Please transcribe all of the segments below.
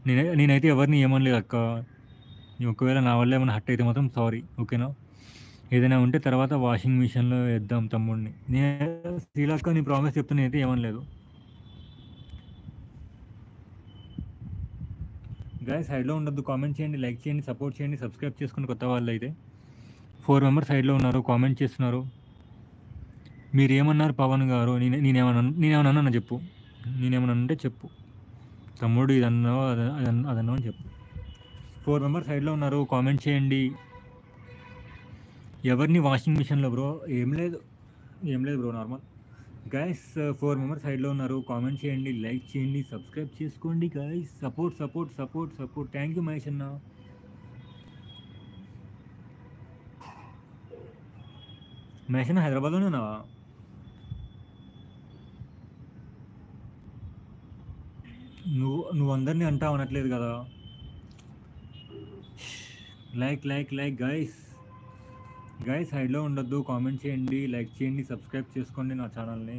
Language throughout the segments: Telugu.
నేనైతే ఎవరిని ఏమనలేదు అక్క. ఒకవేళ నా వల్ల ఏమైనా హర్ట్ అయితే మాత్రం సారీ. ఓకేనా? ఏదైనా ఉంటే తర్వాత వాషింగ్ మిషన్‌లో ఏద్దాం తమ్ముడిని. శ్రీలక్క నీ ప్రామిస్ చెప్తున్నా నేనైతే ఏమనలేదు. గైస్ సైడ్‌లో ఉండొద్దు. కామెంట్ చేయండి, లైక్ చేయండి, సపోర్ట్ చేయండి, సబ్స్క్రైబ్ చేసుకోండి కొత్త వాళ్ళైతే. 4 మెంబర్స్ సైడ్‌లో ఉన్నారు. కామెంట్ చేస్తున్నారు. మీరేమన్నారు పవన్ గారు? నేనేమన్నా అన్నానా చెప్పు. నేనేమన్నా అంటే చెప్పు. తమ్ముడు ఇదన్నావు అదన్నావు అని చెప్పు. 4 మెంబర్స్ సైడ్‌లో ఉన్నారు. కామెంట్ చేయండి. ఎవరిని వాషింగ్ మిషన్‌లో బ్రో? ఏం లేదు. ఏం లేదు బ్రో నార్మల్. గైస్ 4 మెంబర్స్ సైడ్‌లో ఉన్నారు. కామెంట్ చేయండి, లైక్ చేయండి, సబ్స్క్రైబ్ చేసుకోండి guys. Support, support, support, support. Thank you Mahesh అన్న. మహేష్ అన్న హైదరాబాద్‌లోనే ఉన్నావా? నువ్వు అందరినీ అంటావు అనట్లేదు కదా. Like guys. గైస్ సైడ్‌లో ఉండొద్దు. కామెంట్ చేయండి, లైక్ చేయండి, సబ్స్క్రైబ్ చేసుకోండి నా ఛానల్‌ని.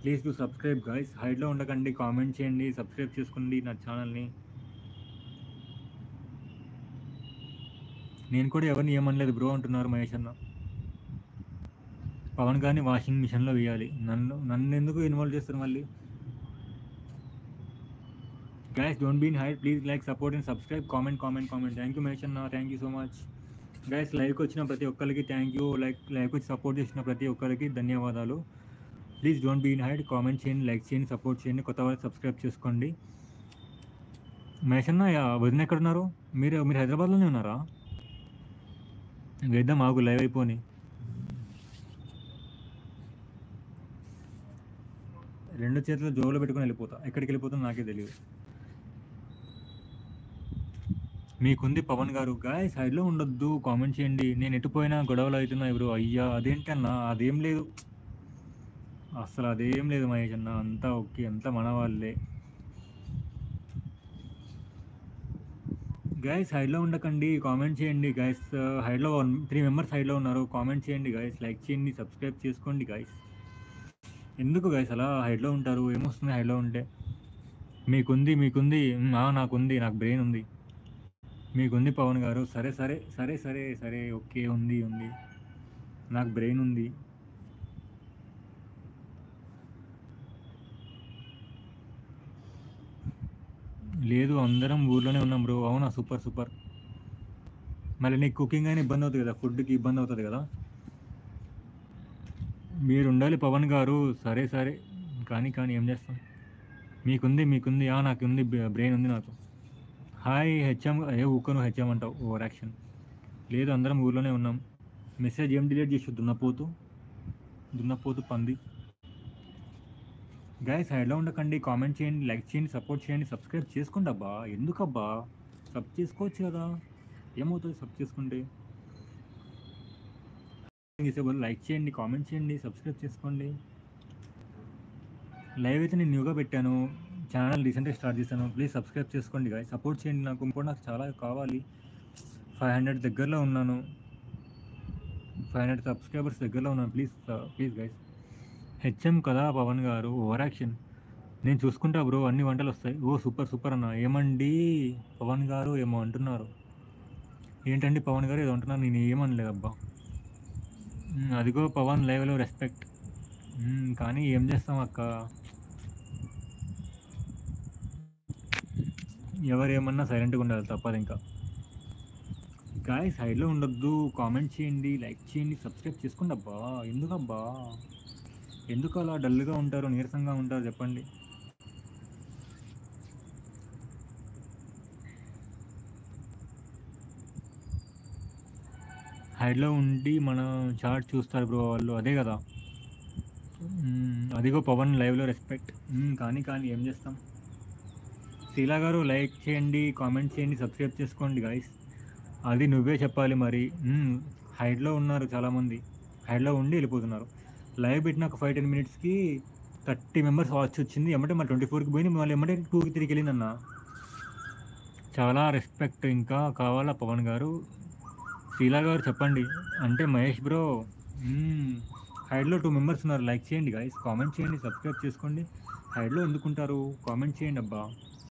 Please do subscribe guys. సైడ్‌లో ఉండకండి. కామెంట్ చేయండి, సబ్స్క్రైబ్ చేసుకోండి నా ఛానల్‌ని. నేను కూడా ఎవరిని ఏమనలేదు బ్రో అంటున్నారు మహేష్ అన్న. పవన్ గారిని వాషింగ్ మిషన్‌లో వేయాలి. నన్నెందుకు ఇన్వాల్వ్ చేస్తారు మళ్ళీ? Guys don't be in hide. Please like, support and subscribe. Comment. Thank you Mahesh అన్న. Thank you so much. Guys లైవ్కి వచ్చిన ప్రతి ఒక్కరికి థ్యాంక్ యూ. లైవ్కి వచ్చి సపోర్ట్ చేసిన ప్రతి ఒక్కరికి ధన్యవాదాలు. Please don't be in hide. Comment చేయండి, లైక్ చేయండి, సపోర్ట్ చేయండి. కొత్త వాళ్ళు సబ్స్క్రైబ్ చేసుకోండి. మహేష్ అన్న వదిన ఎక్కడున్నారు? మీరు హైదరాబాద్లోనే ఉన్నారా? వేద్దాం ఆగు లైవ్ అయిపోని. 2 చేతులు జోబులో పెట్టుకొని వెళ్ళిపోతా. ఎక్కడికి వెళ్ళిపోతాను నాకే తెలియదు. మీకుంది పవన్ గారు. గాయ్ సైడ్‌లో ఉండొద్దు. కామెంట్ చేయండి. నేను ఎటుపోయినా గొడవలు అవుతున్నాయి బ్రో. అయ్యా అదేంటన్నా అదేం లేదు. అసలు అదేం లేదు మహేష్ అన్న. అంతా ఓకే. అంతా మన వాళ్ళే. గైస్ సైడ్‌లో ఉండకండి. కామెంట్ చేయండి గైస్. హైడ్‌లో 3 మెంబర్స్ సైడ్‌లో ఉన్నారు. కామెంట్ చేయండి గైస్. లైక్ చేయండి, సబ్స్క్రైబ్ చేసుకోండి గైస్. ఎందుకు గైస్ అలా హైడ్‌లో ఉంటారు? ఏమొస్తుంది హైడ్‌లో ఉంటే? మీకుంది. నాకుంది. నాకు బ్రెయిన్ ఉంది. మీకుంది పవన్ గారు. సరే. ఓకే. ఉంది. నాకు బ్రెయిన్ ఉంది. లేదు అందరం ఊర్లోనే ఉన్నాం బ్రో. అవునా సూపర్. మళ్ళీ నీకు కుకింగ్ అయినా ఇబ్బంది అవుతుంది కదా, ఫుడ్కి ఇబ్బంది అవుతుంది కదా. మీరు ఉండాలి పవన్ గారు. సరే కానీ ఏం చేస్తాం. మీకుంది నాకుంది. బ్రెయిన్ ఉంది నాకు. Hi HM. ఊకను హెచ్ఎం అంటావు. Over action. లేదు అందరం ఊర్లోనే ఉన్నాం. మెసేజ్ ఏం డిలీట్ చేసి దున్నపోతు పంది. గైస్ సైడ్లో ఉండకండి. కామెంట్ చేయండి, లైక్ చేయండి, సపోర్ట్ చేయండి, సబ్స్క్రైబ్ చేసుకోండి అబ్బా. ఎందుకబ్బా సబ్ చేసుకోవచ్చు కదా. ఏమవుతుంది సబ్ చేసుకుంటే? చేసేవాళ్ళు లైక్ చేయండి, కామెంట్ చేయండి, సబ్స్క్రైబ్ చేసుకోండి. లైవ్ అయితే నేను న్యూగా పెట్టాను. ఛానల్ రీసెంట్గా స్టార్ట్ చేశాను. ప్లీజ్ సబ్స్క్రైబ్ చేసుకోండి గాయ్. సపోర్ట్ చేయండి. నాకు చాలా కావాలి. 500 దగ్గరలో ఉన్నాను. 500 సబ్స్క్రైబర్స్ దగ్గరలో ఉన్నాను. Please guys. హెచ్ఎం కదా పవన్ గారు. Over action. నేను చూసుకుంటా బ్రో. అన్ని వంటలు వస్తాయి. ఓ సూపర్ అన్న. ఏమండి పవన్ గారు ఏమో అంటున్నారు. ఏంటండి పవన్ గారు ఏదో అంటున్నారు. నేను ఏమనలేదు అబ్బా. అదిగో పవన్ లైవ్లో రెస్పెక్ట్. కానీ ఏం చేస్తాం అక్క. ఎవరేమన్నా సైలెంట్గా ఉండాలి తప్పదు ఇంకా. గాయ్ సైడ్లో ఉండొద్దు. కామెంట్ చేయండి, లైక్ చేయండి, సబ్స్క్రైబ్ చేసుకోండి అబ్బా. ఎందుకబ్బా ఎందుకు అలా డల్గా ఉంటారు, నీరసంగా ఉంటారు చెప్పండి. హైడ్లో ఉండి మన చాట్ చూస్తారు బ్రో వాళ్ళు. అదే కదా. అదిగో పవన్ లైవ్లో రెస్పెక్ట్. కానీ ఏం చేస్తాం. శీలా గారు లైక్ చేయండి, కామెంట్ చేయండి, సబ్స్క్రైబ్ చేసుకోండి గాయస్. అది నువ్వే చెప్పాలి మరి. హైడ్లో ఉన్నారు చాలామంది. హైడ్లో ఉండి వెళ్ళిపోతున్నారు. లైవ్ పెట్టిన ఒక 5-10 మినిట్స్కి 30 మెంబర్స్ వాచ్ వచ్చింది. ఎమ్మటే మళ్ళీ 24కి పోయింది. మళ్ళీ ఎమ్మటే 2కి 3కి వెళ్ళిందన్న. చాలా రెస్పెక్ట్. ఇంకా కావాలా పవన్ గారు? శీలా గారు చెప్పండి. అంటే మహేష్ బ్రో హైడ్లో 2 మెంబర్స్ ఉన్నారు. లైక్ చేయండి గాయస్, కామెంట్ చేయండి, సబ్స్క్రైబ్ చేసుకోండి. హైడ్లో ఎందుకుంటారు? కామెంట్ చేయండి అబ్బా.